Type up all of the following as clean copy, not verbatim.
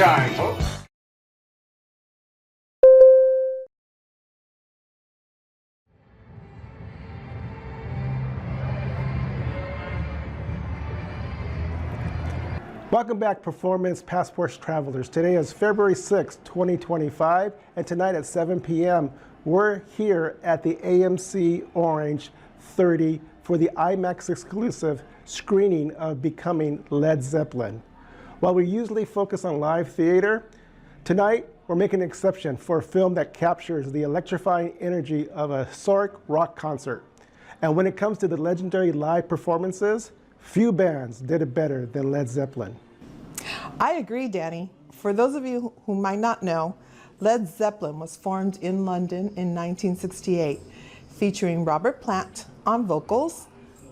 time, folks. Welcome back, Performance Passports travelers. Today is February 6, 2025, and tonight at 7 p.m., we're here at the AMC Orange 30 for the IMAX exclusive screening of Becoming Led Zeppelin. While we usually focus on live theater, tonight we're making an exception for a film that captures the electrifying energy of a historic rock concert. And when it comes to the legendary live performances, few bands did it better than Led Zeppelin. I agree, Danny. For those of you who might not know, Led Zeppelin was formed in London in 1968, featuring Robert Plant on vocals,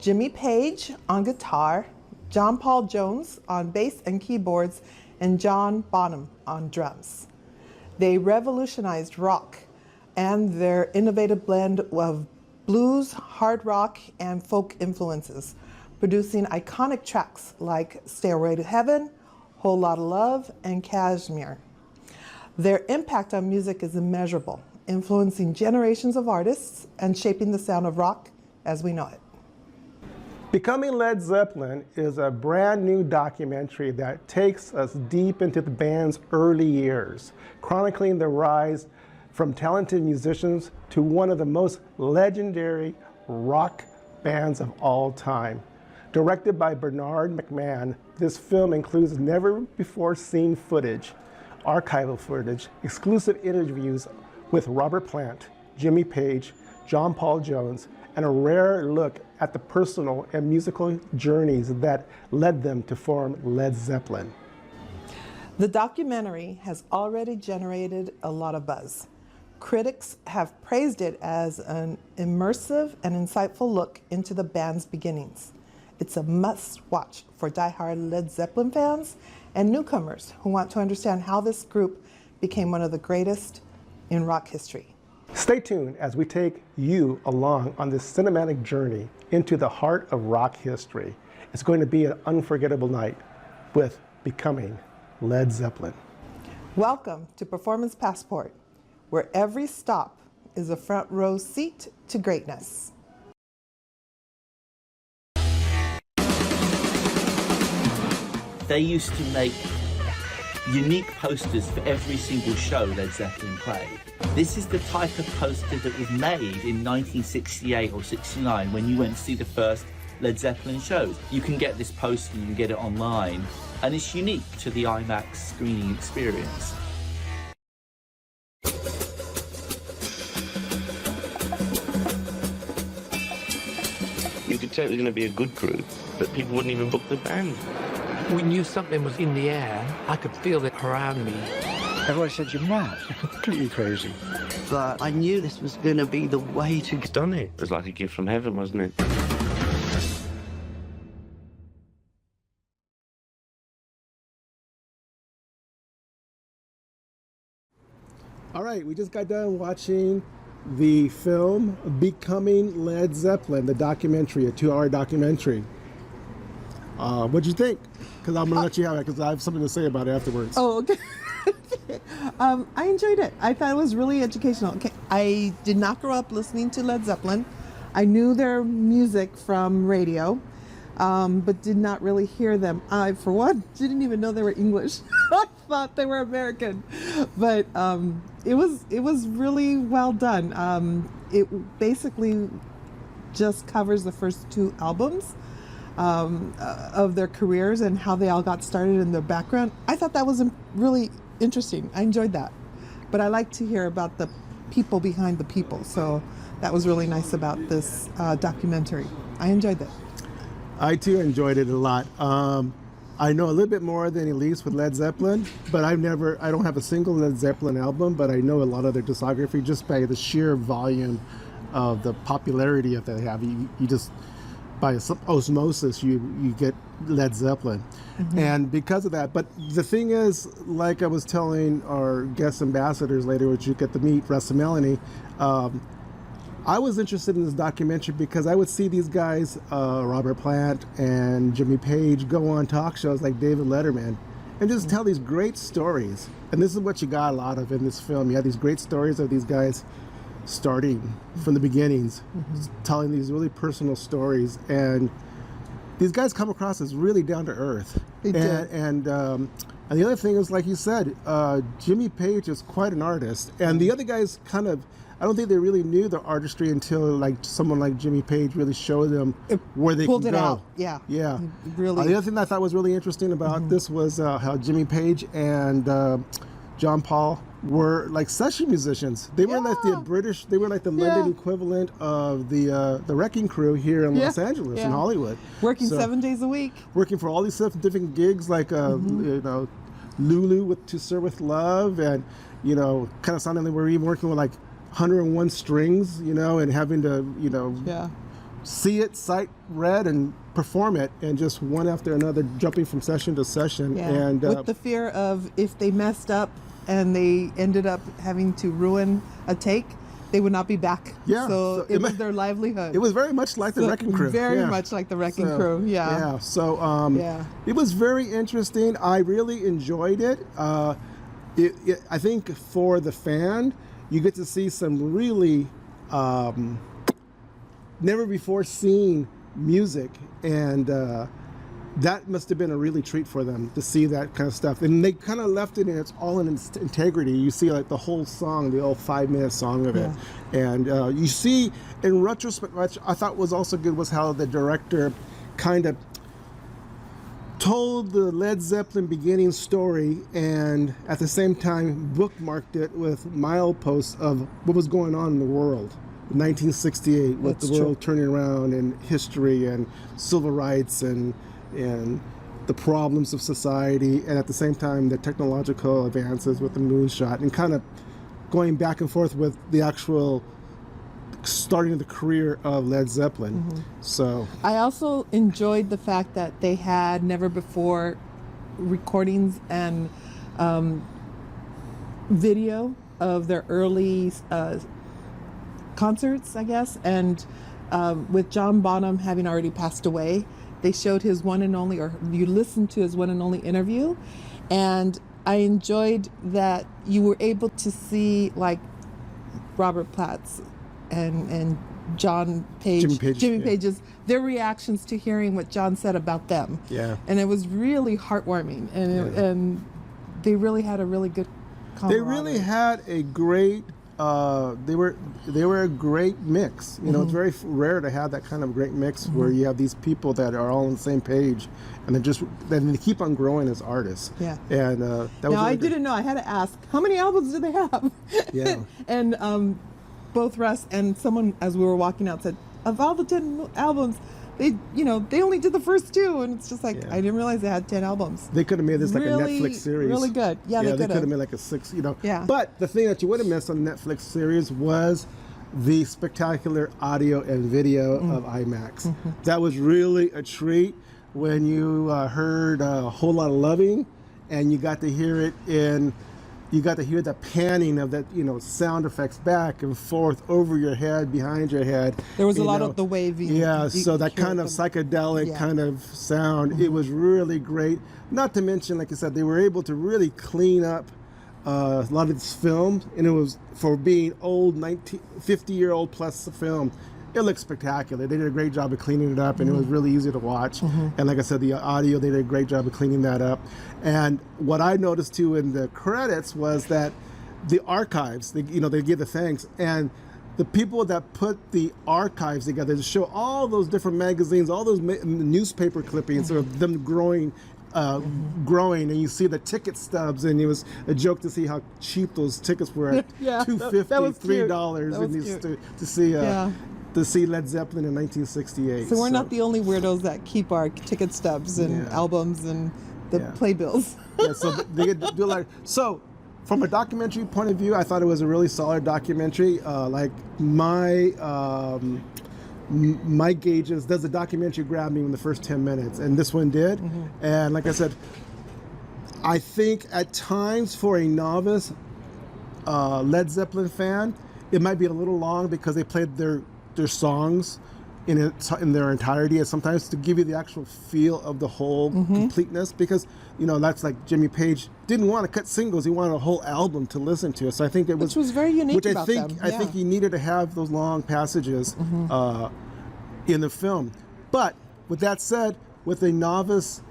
Jimmy Page on guitar, John Paul Jones on bass and keyboards, and John Bonham on drums. They revolutionized rock and their innovative blend of blues, hard rock, and folk influences, producing iconic tracks like Stairway to Heaven, Whole Lotta Love, and Kashmir. Their impact on music is immeasurable, influencing generations of artists and shaping the sound of rock as we know it. Becoming Led Zeppelin is a brand new documentary that takes us deep into the band's early years, chronicling the rise from talented musicians to one of the most legendary rock bands of all time. Directed by Bernard MacMahon, this film includes never-before-seen footage, archival footage, exclusive interviews with Robert Plant, Jimmy Page, John Paul Jones, and a rare look at the personal and musical journeys that led them to form Led Zeppelin. The documentary has already generated a lot of buzz. Critics have praised it as an immersive and insightful look into the band's beginnings. It's a must-watch for die-hard Led Zeppelin fans and newcomers who want to understand how this group became one of the greatest in rock history. Stay tuned as we take you along on this cinematic journey into the heart of rock history. It's going to be an unforgettable night with Becoming Led Zeppelin. Welcome to Performance Passport, where every stop is a front row seat to greatness. They used to make unique posters for every single show Led Zeppelin played. This is the type of poster that was made in 1968 or 69 when you went to see the first Led Zeppelin shows. You can get this poster, you can get it online, and it's unique to the IMAX screening experience. You could tell it was going to be a good group, but people wouldn't even book the band. We knew something was in the air. I could feel it around me. Everyone said, you're mad. You're completely crazy. But I knew this was going to be the way to... It's done it. It was like a gift from heaven, wasn't it? All right, we just got done watching the film Becoming Led Zeppelin, the documentary, a 2-hour documentary. What'd you think? Because I'm going to let you have it because I have something to say about it afterwards. Oh, okay. I enjoyed it. I thought it was really educational. Okay, I did not grow up listening to Led Zeppelin. I knew their music from radio, but did not really hear them. I, for one, didn't even know they were English. I thought they were American. But it was really well done. It basically just covers the first 2 albums of their careers and how they all got started in their background. I thought that was really interesting. I enjoyed that. But I like to hear about the people behind the people. So that was really nice about this documentary. I enjoyed that. I too enjoyed it a lot. I know a little bit more than Elise with Led Zeppelin, but I don't have a single Led Zeppelin album, but I know a lot of their discography just by the sheer volume of the popularity that they have. You just, by osmosis, you get Led Zeppelin. Mm-hmm. And because of that, but the thing is, like I was telling our guest ambassadors later, which you get to meet, Russ and Melanie, I was interested in this documentary because I would see these guys, Robert Plant and Jimmy Page, go on talk shows like David Letterman and just tell these great stories. And this is what you got a lot of in this film. You have these great stories of these guys starting from the beginnings, telling these really personal stories. And these guys come across as really down to earth. They do. And the other thing is, like you said, Jimmy Page is quite an artist. And the other guys kind of, I don't think they really knew the artistry until like someone like Jimmy Page really showed them where they pulled can it go. out. Yeah. Yeah. Really. The other thing that I thought was really interesting about this was how Jimmy Page and John Paul were like session musicians. They were like the British, they were like the London equivalent of the Wrecking Crew here in Los Angeles, in Hollywood. Working 7 days a week. Working for all these different gigs, like you know, Lulu with To Serve With Love, and you know, kind of sounding like we're even working with like 101 strings, you know, and having to, you know, see it, sight read, and perform it, and just one after another, jumping from session to session. And with the fear of if they messed up and they ended up having to ruin a take, they would not be back. Yeah, So it was their livelihood. It was very much like the Wrecking Crew. Very much like the Wrecking Crew. Yeah. Yeah. So it was very interesting. I really enjoyed it. I think for the fan, you get to see some really never before seen music, and that must have been a really treat for them to see that kind of stuff. And they kind of left it in its all in its integrity. You see like the whole song, the old 5-minute song of it. And you see in retrospect, which I thought was also good, was how the director kind of told the Led Zeppelin beginning story, and at the same time bookmarked it with mileposts of what was going on in the world. 1968, with the world turning around, and history and civil rights and the problems of society, and at the same time the technological advances with the moonshot, and kind of going back and forth with the actual starting of the career of Led Zeppelin. So I also enjoyed the fact that they had never before recordings and video of their early concerts, I guess, and with John Bonham having already passed away, they showed his one and only, or you listened to his one and only interview, and I enjoyed that you were able to see like Robert Platt's and John Page, Jimmy Page's, their reactions to hearing what John said about them. And it was really heartwarming, and they really had a really good camaraderie. They really had a great they were a great mix. You know, it's very rare to have that kind of great mix where you have these people that are all on the same page, and they keep on growing as artists. And that was now really I good. didn't know. I had to ask, how many albums do they have? And both Russ and someone, as we were walking out, said, of all the 10 albums, they only did the first 2, and it's just like I didn't realize they had 10 albums. They could have made this like a Netflix series. Really good. Yeah, they could have made like a 6. But the thing that you would have missed on the Netflix series was the spectacular audio and video of IMAX. That was really a treat when you heard A Whole Lot of Loving, and you got to hear it in. You got to hear the panning of that, sound effects back and forth over your head, behind your head. There was a lot of the waving. So that kind of psychedelic kind of sound, it was really great. Not to mention, like I said, they were able to really clean up a lot of this film, and it was, for being old, 50-year-old plus film, it looked spectacular. They did a great job of cleaning it up, and it was really easy to watch. And like I said, the audio, they did a great job of cleaning that up. And what I noticed too in the credits was that the archives, they give the thanks, and the people that put the archives together to show all those different magazines, all those newspaper clippings of them growing, and you see the ticket stubs, and it was a joke to see how cheap those tickets were at $2.50, $3 to see Led Zeppelin in 1968. So we're not the only weirdos that keep our ticket stubs and albums and the playbills. So they get to do like so. From a documentary point of view, I thought it was a really solid documentary. Like my gauges, does the documentary grab me in the first 10 minutes? And this one did. And like I said, I think at times for a novice Led Zeppelin fan, it might be a little long because they played their songs in their entirety, and sometimes to give you the actual feel of the whole completeness, because that's like Jimmy Page didn't want to cut singles; he wanted a whole album to listen to. So I think which was very unique. Which about them. I think he needed to have those long passages in the film. But with that said, with a novice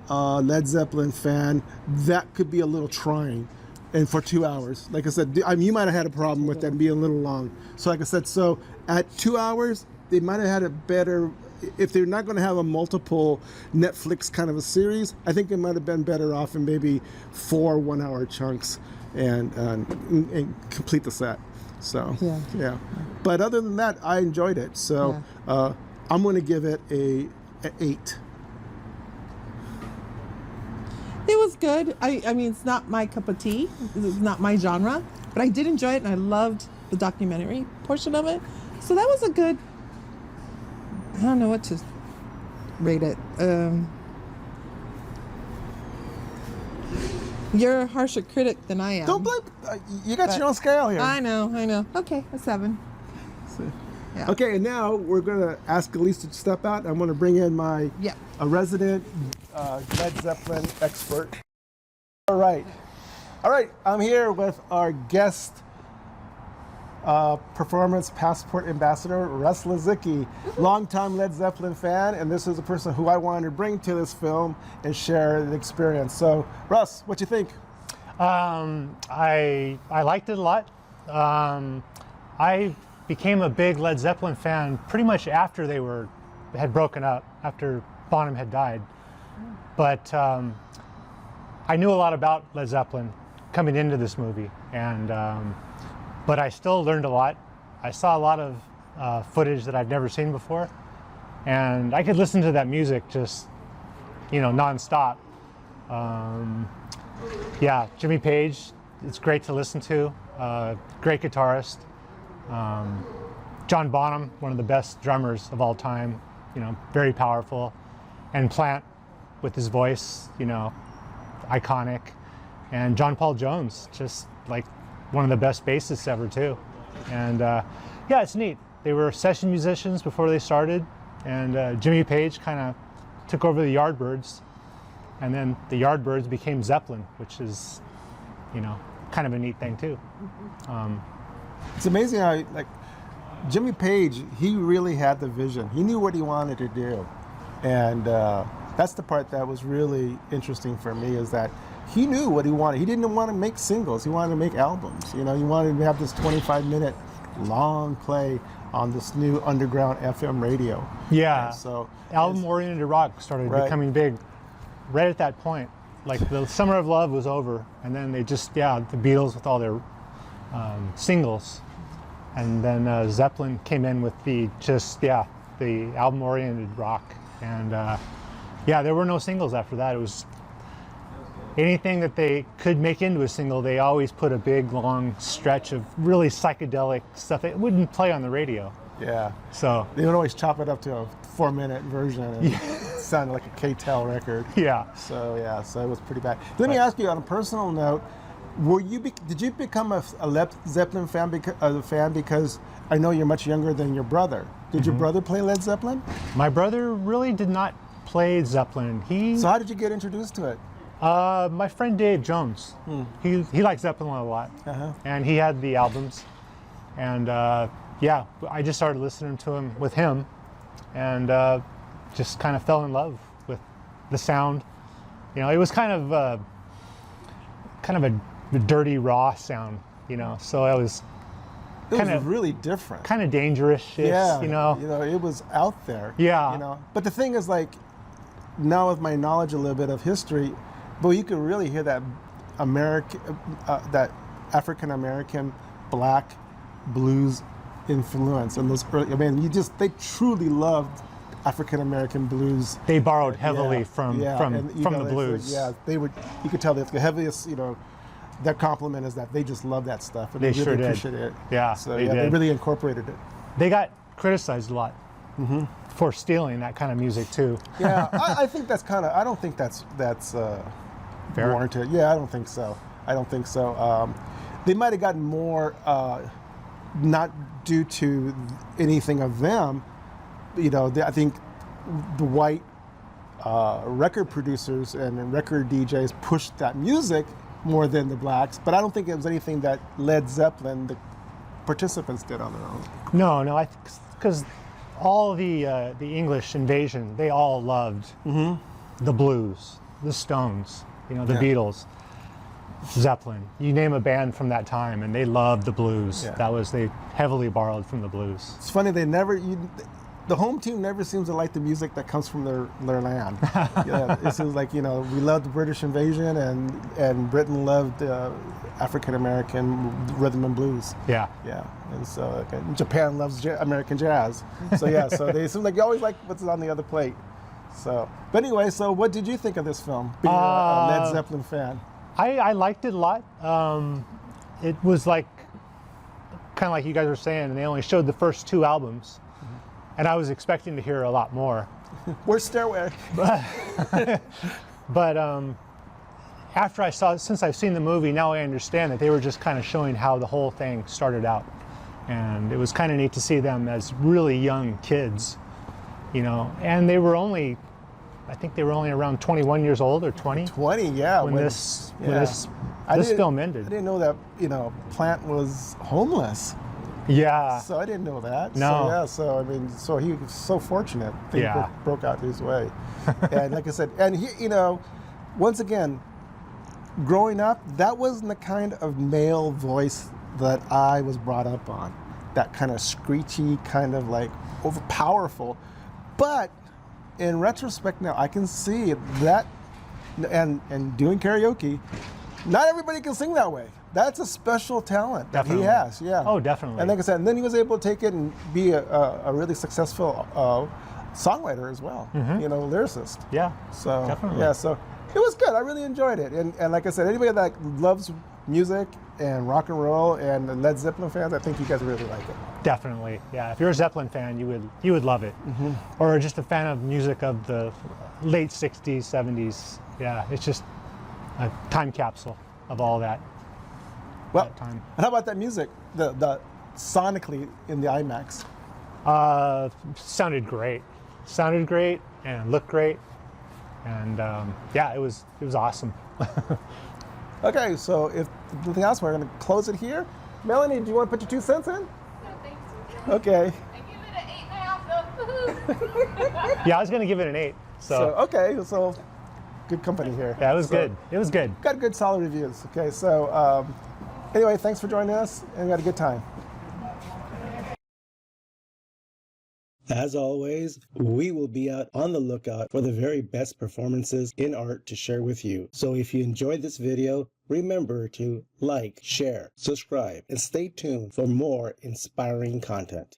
Led Zeppelin fan, that could be a little trying. And for 2 hours, like I said, you might have had a problem with that being a little long. So like I said, so at 2 hours, they might have had a better, if they're not going to have a multiple Netflix kind of a series, I think they might have been better off in maybe 4 1-hour chunks and complete the set. So, yeah. But other than that, I enjoyed it. So I'm going to give it an 8. It was good. I mean, it's not my cup of tea. It's not my genre. But I did enjoy it, and I loved the documentary portion of it. So that was a good... I don't know what to rate it. You're a harsher critic than I am. Don't blame... you got your own scale here. I know. Okay, a 7. Yeah. Okay, and now we're going to ask Elise to step out. I'm going to bring in my a resident Led Zeppelin expert. All right, I'm here with our guest performance passport ambassador, Russ Lizicki, longtime Led Zeppelin fan, and this is the person who I wanted to bring to this film and share the experience. So, Russ, what you think? I liked it a lot. I became a big Led Zeppelin fan pretty much after they had broken up, after Bonham had died. But I knew a lot about Led Zeppelin coming into this movie, and but I still learned a lot. I saw a lot of footage that I'd never seen before, and I could listen to that music just, nonstop. Jimmy Page, it's great to listen to. Great guitarist. John Bonham, one of the best drummers of all time, very powerful. And Plant with his voice, iconic. And John Paul Jones, just like one of the best bassists ever too. And it's neat. They were session musicians before they started, and Jimmy Page kind of took over the Yardbirds, and then the Yardbirds became Zeppelin, which is, kind of a neat thing too. It's amazing how, Jimmy Page, he really had the vision. He knew what he wanted to do. And that's the part that was really interesting for me, is that he knew what he wanted. He didn't want to make singles. He wanted to make albums. He wanted to have this 25-minute long play on this new underground FM radio. Yeah. And so album-oriented rock started becoming big right at that point. Like the Summer of Love was over, and then they just, the Beatles with all their singles. And then Zeppelin came in with the album-oriented rock. And there were no singles after that. It was anything that they could make into a single, they always put a big, long stretch of really psychedelic stuff that wouldn't play on the radio. Yeah. So they would always chop it up to a 4-minute version, and it sounded like a K-Tel record. Yeah. So it was pretty bad. Let me ask you, on a personal note, did you become a Led Zeppelin fan because I know you're much younger than your brother? Did your brother play Led Zeppelin? My brother really did not play Zeppelin. So how did you get introduced to it? My friend Dave Jones. He liked Zeppelin a lot, and he had the albums, and I just started listening to him with him, and just kind of fell in love with the sound. It was kind of a dirty, raw sound, so it was really different. Kind of dangerous shit, it was out there. Yeah. But the thing is, now with my knowledge a little bit of history, but you can really hear that that African American black blues influence and those early. They truly loved African American blues. They borrowed heavily from the blues. They would. You could tell that the heaviest, that compliment is that they just love that stuff, and they really sure did. appreciated it. Yeah, so they really incorporated it. They got criticized a lot for stealing that kind of music too. Yeah, I think that's kind of. I don't think that's fair. Warranted. Yeah, I don't think so. They might have gotten more, not due to anything of them. I think the white record producers and record DJs pushed that music more than the blacks, but I don't think it was anything that Led Zeppelin, the participants, did on their own. No, I think because all the English invasion, they all loved the blues, the Stones, the Beatles, Zeppelin. You name a band from that time, and they loved the blues. Yeah. They heavily borrowed from the blues. It's funny, the home team never seems to like the music that comes from their land. It seems like, we loved the British invasion, and Britain loved African American rhythm and blues. Yeah. Yeah. And so Japan loves American jazz. So so they seem like you always like what's on the other plate. So, but anyway, so what did you think of this film, being a Led Zeppelin fan? I liked it a lot. It was kind of like you guys were saying, they only showed the first 2 albums. And I was expecting to hear a lot more. Where's Stairway? But since I've seen the movie, now I understand that they were just kind of showing how the whole thing started out. And it was kind of neat to see them as really young kids, and they were only around 21 years old or 20. 20, yeah. When this film ended. I didn't know that, Plant was homeless. Yeah. So I didn't know that. No. So he was so fortunate. Things broke out his way. And like I said, and he, once again, growing up, that wasn't the kind of male voice that I was brought up on. That kind of screechy, kind of like overpowerful. But in retrospect now, I can see that, and doing karaoke, not everybody can sing that way. That's a special talent that he has, yeah. Oh, definitely. And like I said, and then he was able to take it and be a really successful songwriter as well, lyricist. Yeah, so definitely. Yeah, so it was good. I really enjoyed it. And like I said, anybody that loves music and rock and roll and Led Zeppelin fans, I think you guys really like it. Definitely, yeah. If you're a Zeppelin fan, you would love it. Or just a fan of music of the late 60s, 70s. Yeah, it's just a time capsule of all that. Well, and how about that music, the sonically in the IMAX? Sounded great and looked great, and it was awesome. Okay, so if nothing else, we're going to close it here. Melanie, do you want to put your 2 cents in? No, thanks. Okay. I give it an 8.5. Yeah, I was going to give it an 8. So Good company here. Yeah, it was good. It was good. Got good, solid reviews. Okay, so anyway, thanks for joining us, and we had a good time. As always, we will be out on the lookout for the very best performances in art to share with you. So if you enjoyed this video, remember to like, share, subscribe, and stay tuned for more inspiring content.